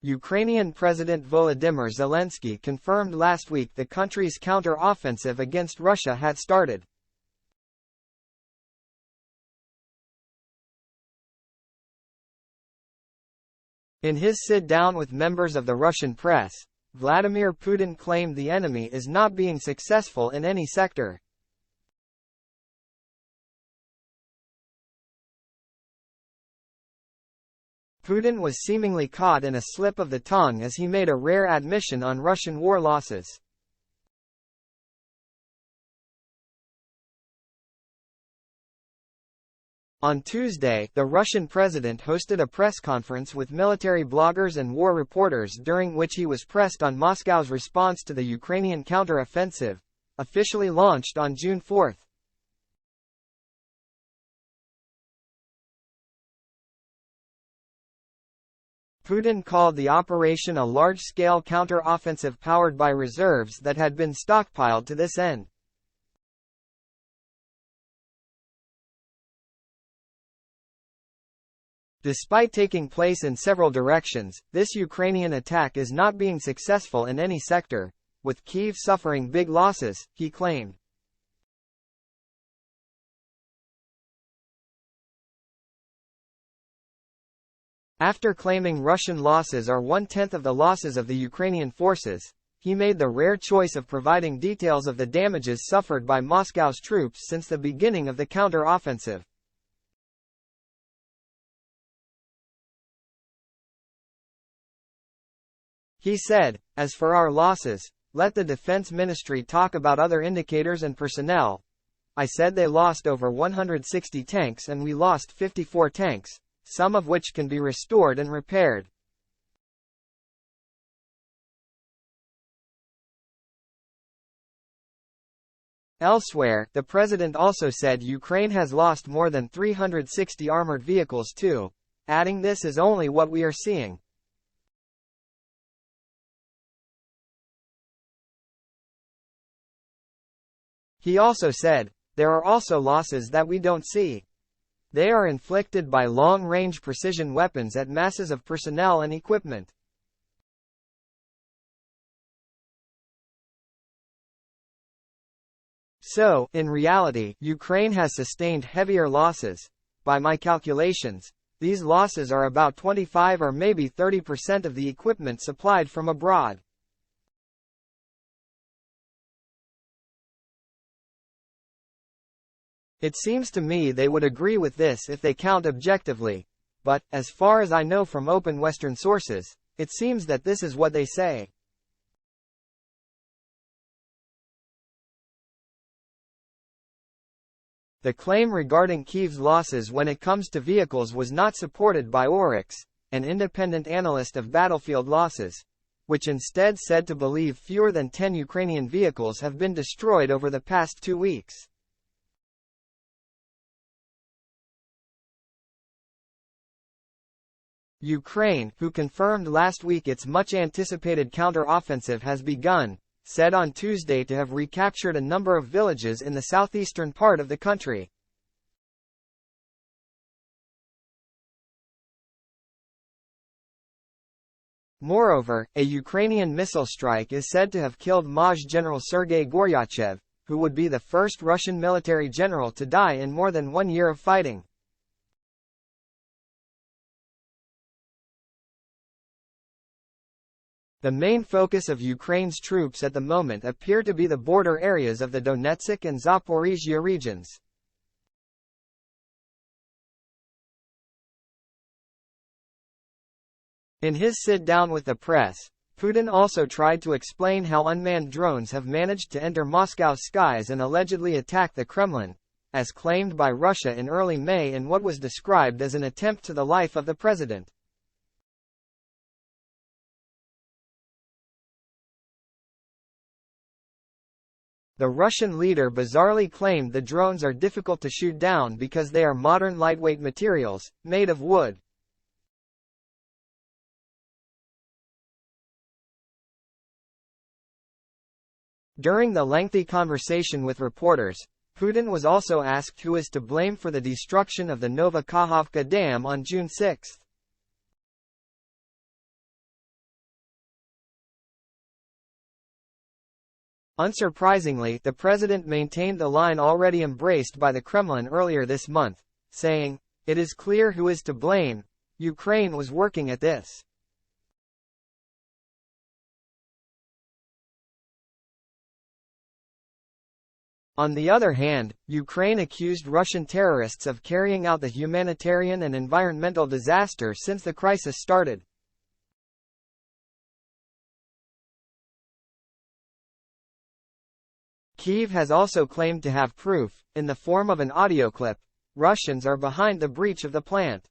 Ukrainian President Volodymyr Zelensky confirmed last week the country's counter-offensive against Russia had started. In his sit-down with members of the Russian press, Vladimir Putin claimed the enemy is not being successful in any sector. Putin was seemingly caught in a slip of the tongue as he made a rare admission on Russian war losses. On Tuesday, the Russian president hosted a press conference with military bloggers and war reporters during which he was pressed on Moscow's response to the Ukrainian counter-offensive, officially launched on June 4. Putin called the operation a large-scale counter-offensive powered by reserves that had been stockpiled to this end. Despite taking place in several directions, this Ukrainian attack is not being successful in any sector, with Kyiv suffering big losses, he claimed. After claiming Russian losses are one-tenth of the losses of the Ukrainian forces, he made the rare choice of providing details of the damages suffered by Moscow's troops since the beginning of the counter-offensive. He said, "As for our losses, let the Defense Ministry talk about other indicators and personnel. I said they lost over 160 tanks and we lost 54 tanks, some of which can be restored and repaired." Elsewhere, the president also said Ukraine has lost more than 360 armored vehicles too, adding, "This is only what we are seeing." He also said, "There are also losses that we don't see. They are inflicted by long-range precision weapons at masses of personnel and equipment." So, in reality, Ukraine has sustained heavier losses. By my calculations, these losses are about 25 or maybe 30% of the equipment supplied from abroad. It seems to me they would agree with this if they count objectively, but, as far as I know from open Western sources, it seems that this is what they say. The claim regarding Kyiv's losses when it comes to vehicles was not supported by Oryx, an independent analyst of battlefield losses, which instead said to believe fewer than 10 Ukrainian vehicles have been destroyed over the past 2 weeks. Ukraine, who confirmed last week its much-anticipated counter-offensive has begun, said on Tuesday to have recaptured a number of villages in the southeastern part of the country. Moreover, a Ukrainian missile strike is said to have killed Maj General Sergei Goryachev, who would be the first Russian military general to die in more than 1 year of fighting. The main focus of Ukraine's troops at the moment appear to be the border areas of the Donetsk and Zaporizhia regions. In his sit-down with the press, Putin also tried to explain how unmanned drones have managed to enter Moscow's skies and allegedly attack the Kremlin, as claimed by Russia in early May in what was described as an attempt to the life of the president. The Russian leader bizarrely claimed the drones are difficult to shoot down because they are modern lightweight materials, made of wood. During the lengthy conversation with reporters, Putin was also asked who is to blame for the destruction of the Nova Kakhovka Dam on June 6. Unsurprisingly, the president maintained the line already embraced by the Kremlin earlier this month, saying, "It is clear who is to blame. Ukraine was working at this." On the other hand, Ukraine accused Russian terrorists of carrying out the humanitarian and environmental disaster since the crisis started. Kyiv has also claimed to have proof, in the form of an audio clip. Russians are behind the breach of the plant.